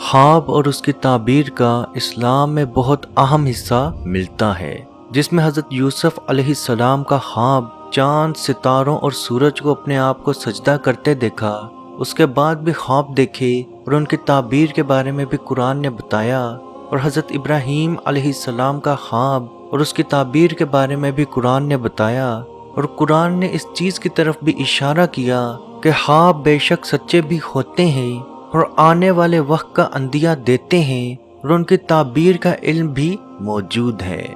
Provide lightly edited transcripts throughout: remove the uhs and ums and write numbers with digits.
خواب اور اس کی تعبیر کا اسلام میں بہت اہم حصہ ملتا ہے، جس میں حضرت یوسف علیہ السلام کا خواب چاند، ستاروں اور سورج کو اپنے آپ کو سجدہ کرتے دیکھا، اس کے بعد بھی خواب دیکھے اور ان کی تعبیر کے بارے میں بھی قرآن نے بتایا، اور حضرت ابراہیم علیہ السلام کا خواب اور اس کی تعبیر کے بارے میں بھی قرآن نے بتایا، اور قرآن نے اس چیز کی طرف بھی اشارہ کیا کہ خواب بے شک سچے بھی ہوتے ہیں اور آنے والے وقت کا اندیہ دیتے ہیں، اور ان کی تعبیر کا علم بھی موجود ہے۔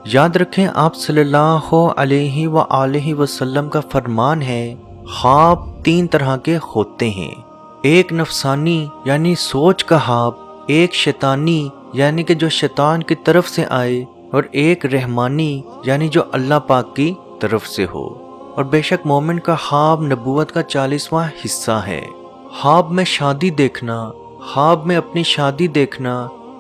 یاد رکھیں آپ صلی اللہ علیہ وآلہ وسلم کا فرمان ہے، خواب 3 طرح کے ہوتے ہیں، ایک نفسانی یعنی سوچ کا خواب، ایک شیطانی یعنی کہ جو شیطان کی طرف سے آئے، اور ایک رحمانی یعنی جو اللہ پاک کی طرف سے ہو۔ اور بے شک مومن کا خواب نبوت کا 40واں حصہ ہے۔ خواب میں شادی دیکھنا، خواب میں اپنی شادی دیکھنا،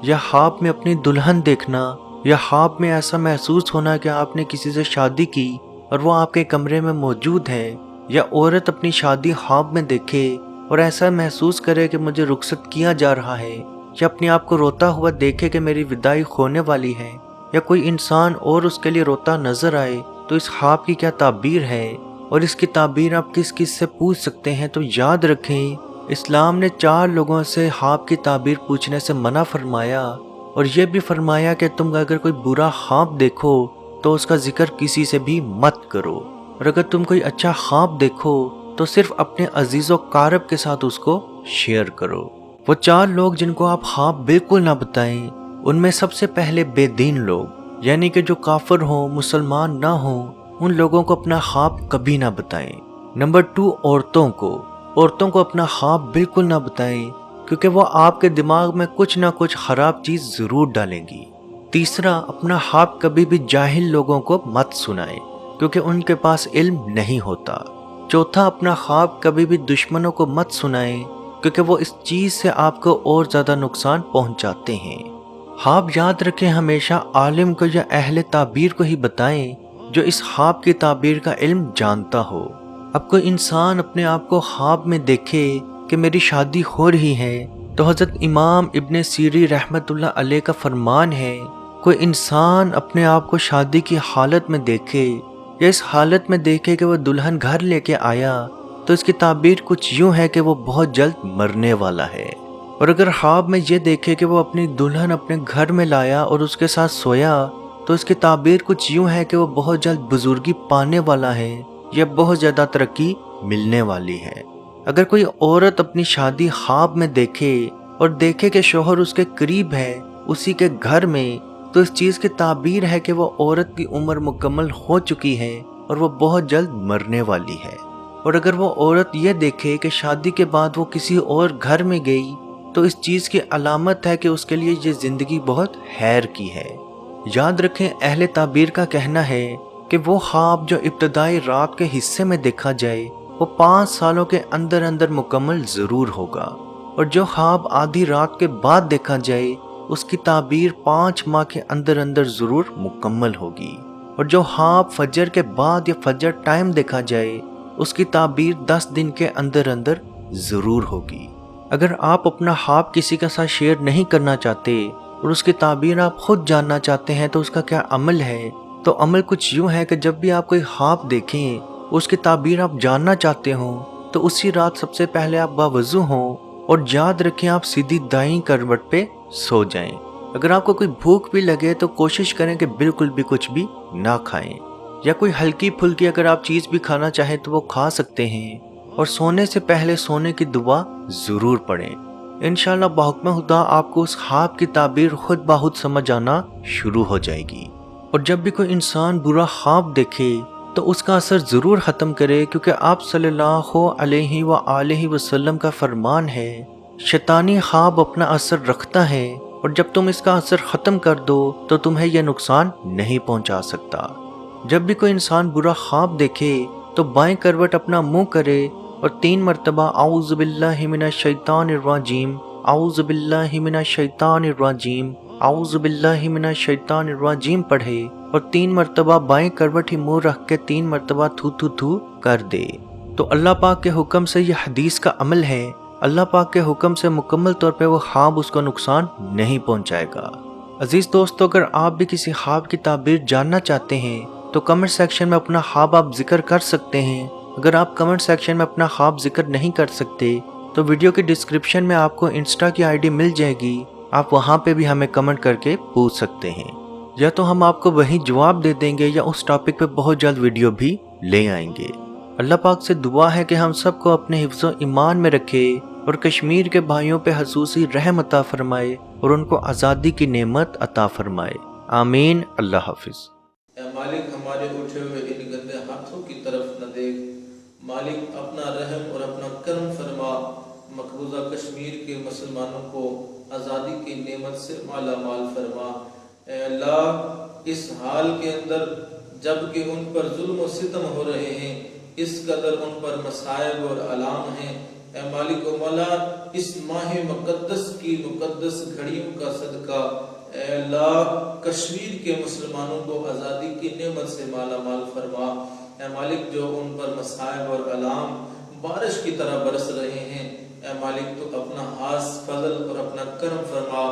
یا خواب میں اپنی دلہن دیکھنا، یا خواب میں ایسا محسوس ہونا کہ آپ نے کسی سے شادی کی اور وہ آپ کے کمرے میں موجود ہے، یا عورت اپنی شادی خواب میں دیکھے اور ایسا محسوس کرے کہ مجھے رخصت کیا جا رہا ہے، یا اپنے آپ کو روتا ہوا دیکھے کہ میری وداعی ہونے والی ہے، یا کوئی انسان اور اس کے لیے روتا نظر آئے، تو اس خواب کی کیا تعبیر ہے، اور اس کی تعبیر آپ کس کس سے پوچھ سکتے ہیں؟ تو یاد رکھیں اسلام نے 4 لوگوں سے خواب کی تعبیر پوچھنے سے منع فرمایا، اور یہ بھی فرمایا کہ تم اگر کوئی برا خواب دیکھو تو اس کا ذکر کسی سے بھی مت کرو، اور اگر تم کوئی اچھا خواب دیکھو تو صرف اپنے عزیز و قارب کے ساتھ اس کو شیئر کرو۔ وہ 4 لوگ جن کو آپ خواب بالکل نہ بتائیں، ان میں سب سے پہلے بے دین لوگ، یعنی کہ جو کافر ہوں، مسلمان نہ ہوں، ان لوگوں کو اپنا خواب کبھی نہ بتائیں۔ نمبر 2، عورتوں کو اپنا خواب بالکل نہ بتائیں، کیونکہ وہ آپ کے دماغ میں کچھ نہ کچھ خراب چیز ضرور ڈالیں گی۔ تیسرا، اپنا خواب کبھی بھی جاہل لوگوں کو مت سنائیں، کیونکہ ان کے پاس علم نہیں ہوتا۔ چوتھا، اپنا خواب کبھی بھی دشمنوں کو مت سنائیں، کیونکہ وہ اس چیز سے آپ کو اور زیادہ نقصان پہنچاتے ہیں۔ خواب یاد رکھیں ہمیشہ عالم کو یا اہل تعبیر کو ہی بتائیں جو اس خواب کی تعبیر کا علم جانتا ہو۔ اب کوئی انسان اپنے آپ کو خواب میں دیکھے کہ میری شادی ہو رہی ہے، تو حضرت امام ابن سیری رحمت اللہ علیہ کا فرمان ہے، کوئی انسان اپنے آپ کو شادی کی حالت میں دیکھے یا اس حالت میں دیکھے کہ وہ دلہن گھر لے کے آیا، تو اس کی تعبیر کچھ یوں ہے کہ وہ بہت جلد مرنے والا ہے۔ اور اگر خواب میں یہ دیکھے کہ وہ اپنی دلہن اپنے گھر میں لایا اور اس کے ساتھ سویا، تو اس کی تعبیر کچھ یوں ہے کہ وہ بہت جلد بزرگی پانے والا ہے یا بہت زیادہ ترقی ملنے والی ہے۔ اگر کوئی عورت اپنی شادی خواب میں دیکھے اور دیکھے کہ شوہر اس کے قریب ہے، اسی کے گھر میں، تو اس چیز کی تعبیر ہے کہ وہ عورت کی عمر مکمل ہو چکی ہے اور وہ بہت جلد مرنے والی ہے۔ اور اگر وہ عورت یہ دیکھے کہ شادی کے بعد وہ کسی اور گھر میں گئی، تو اس چیز کی علامت ہے کہ اس کے لیے یہ زندگی بہت خیر کی ہے۔ یاد رکھیں اہل تعبیر کا کہنا ہے کہ وہ خواب جو ابتدائی رات کے حصے میں دیکھا جائے وہ 5 سالوں کے اندر اندر مکمل ضرور ہوگا، اور جو خواب آدھی رات کے بعد دیکھا جائے اس کی تعبیر 5 ماہ کے اندر اندر ضرور مکمل ہوگی، اور جو خواب فجر کے بعد یا فجر ٹائم دیکھا جائے اس کی تعبیر 10 دن کے اندر اندر ضرور ہوگی۔ اگر آپ اپنا خواب کسی کے ساتھ شیئر نہیں کرنا چاہتے اور اس کی تعبیر آپ خود جاننا چاہتے ہیں تو اس کا کیا عمل ہے؟ تو عمل کچھ یوں ہے کہ جب بھی آپ کوئی خواب دیکھیں، اس کی تعبیر آپ جاننا چاہتے ہوں، تو اسی رات سب سے پہلے آپ باوضو ہوں اور یاد رکھیں آپ سیدھی دائیں کروٹ پہ سو جائیں۔ اگر آپ کو کوئی بھوک بھی لگے تو کوشش کریں کہ بالکل بھی کچھ بھی نہ کھائیں، یا کوئی ہلکی پھلکی اگر آپ چیز بھی کھانا چاہیں تو وہ کھا سکتے ہیں، اور سونے سے پہلے سونے کی دعا ضرور پڑھیں۔ انشاءاللہ بحکم خدا آپ کو اس خواب کی تعبیر خود بخود سمجھ آنا شروع ہو جائے گی۔ اور جب بھی کوئی انسان برا خواب دیکھے تو اس کا اثر ضرور ختم کرے، کیونکہ آپ صلی اللہ علیہ وآلہ وسلم کا فرمان ہے، شیطانی خواب اپنا اثر رکھتا ہے، اور جب تم اس کا اثر ختم کر دو تو تمہیں یہ نقصان نہیں پہنچا سکتا۔ جب بھی کوئی انسان برا خواب دیکھے تو بائیں کروٹ اپنا منہ کرے اور 3 مرتبہ اعوذ باللہ من الشیطان الرجیم، اعوذ باللہ من الشیطان الرجیم، اعوذ باللہ من الشیطان الرجیم پڑھے، اور 3 مرتبہ بائیں کروٹ ہی منہ رکھ کے 3 مرتبہ تھو تھو تھو کر دے۔ تو اللہ پاک کے حکم سے یہ حدیث کا عمل ہے، اللہ پاک کے حکم سے مکمل طور پہ وہ خواب اس کو نقصان نہیں پہنچائے گا۔ عزیز دوستو، اگر آپ بھی کسی خواب کی تعبیر جاننا چاہتے ہیں تو کمنٹ سیکشن میں اپنا خواب آپ ذکر کر سکتے ہیں۔ اگر آپ کمنٹ سیکشن میں اپنا خواب ذکر نہیں کر سکتے تو ویڈیو کی ڈسکرپشن میں آپ کو انسٹا کی آئی ڈی مل جائے گی، آپ وہاں پہ بھی ہمیں کمنٹ کر کے پوچھ سکتے ہیں، یا تو ہم آپ کو وہیں جواب دے دیں گے یا اس ٹاپک پہ بہت جلد ویڈیو بھی لے آئیں گے۔ اللہ پاک سے دعا ہے کہ ہم سب کو اپنے حفظ و ایمان میں رکھے اور کشمیر کے بھائیوں پہ خصوصی رحم عطا فرمائے اور ان کو آزادی کی نعمت عطا فرمائے، آمین۔ اللہ حافظ۔ اے مالک، ہمارے اٹھے ہوئے ان گندے ہاتھوں کی طرف نہ دیکھ، مالک اپنا رحم اور اپنا کرم فرما، مقبوضہ کشمیر کے مسلمانوں کو آزادی کی نعمت سے مالا مال فرما۔ اے اللہ، اس حال کے اندر جب کہ ان پر ظلم و ستم ہو رہے ہیں، اس قدر ان پر مصائب اور آلام ہیں، اے مالک و مولا، اس ماہ مقدس کی مقدس گھڑیوں کا صدقہ اے اللہ کشمیر کے مسلمانوں کو آزادی کی نعمت سے مالا مال فرما۔ اے مالک، جو ان پر مصائب اور آلام بارش کی طرح برس رہے ہیں، اے مالک تو اپنا خاص فضل اور اپنا کرم فرما،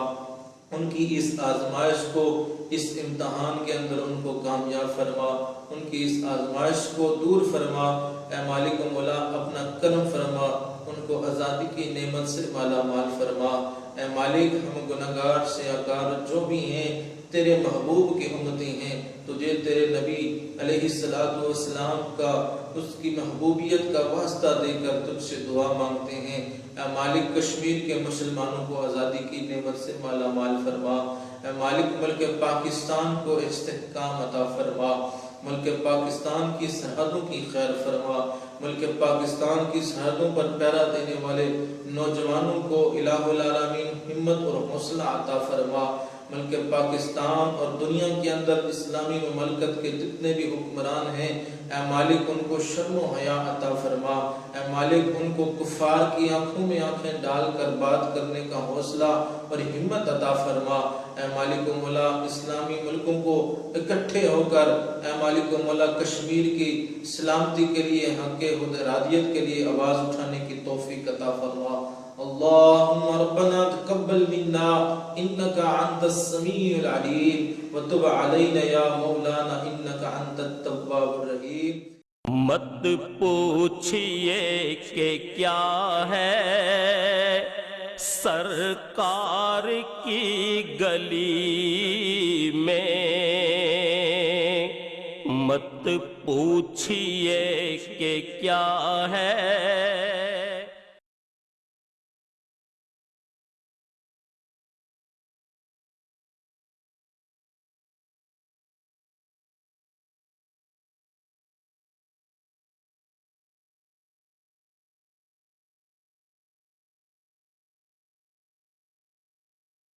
ان کی اس آزمائش کو، اس امتحان کے اندر ان کو کامیاب فرما، ان کی اس آزمائش کو دور فرما۔ اے مالک و مولا، اپنا کرم فرما، ان کو آزادی کی نعمت سے مالا مال فرما۔ اے مالک، ہم گناہگار سیاہکار جو بھی ہیں، تیرے محبوب کی امتی ہیں، تجھے تیرے نبی علیہ السلام کا، اس کی محبوبیت کا واسطہ دے کر تجھ سے دعا مانگتے ہیں۔ اے مالک، کشمیر کے مسلمانوں کو آزادی کی نعمت سے مالا مال فرما۔ اے مالک، ملک پاکستان کو استحکام عطا فرما، ملک پاکستان کی سرحدوں کی خیر فرما، ملک پاکستان کی سرحدوں پر پہرا دینے والے نوجوانوں کو الہ العالمین ہمت اور حوصلہ عطا فرما۔ ملک پاکستان اور دنیا کے اندر اسلامی مملکت کے جتنے بھی حکمران ہیں، اے مالک ان کو شرم و حیا عطا فرما۔ اے مالک، ان کو کفار کی آنکھوں میں آنکھیں ڈال کر بات کرنے کا حوصلہ اور ہمت عطا فرما۔ اے مالک و مولا، اسلامی ملکوں کو اکٹھے ہو کر اے مالک و مولا کشمیر کی سلامتی کے لیے، حق خودارادیت کے لیے آواز اٹھانے کی توفیق عطا فرما۔ اللہم ربنا تقبل منا انک انت السمیع العلیم وتب علینا یا مولانا انک انت التواب الرحیم۔ مت پوچھئے کہ کیا ہے سرکار کی گلی میں، مت پوچھئے کہ کیا ہے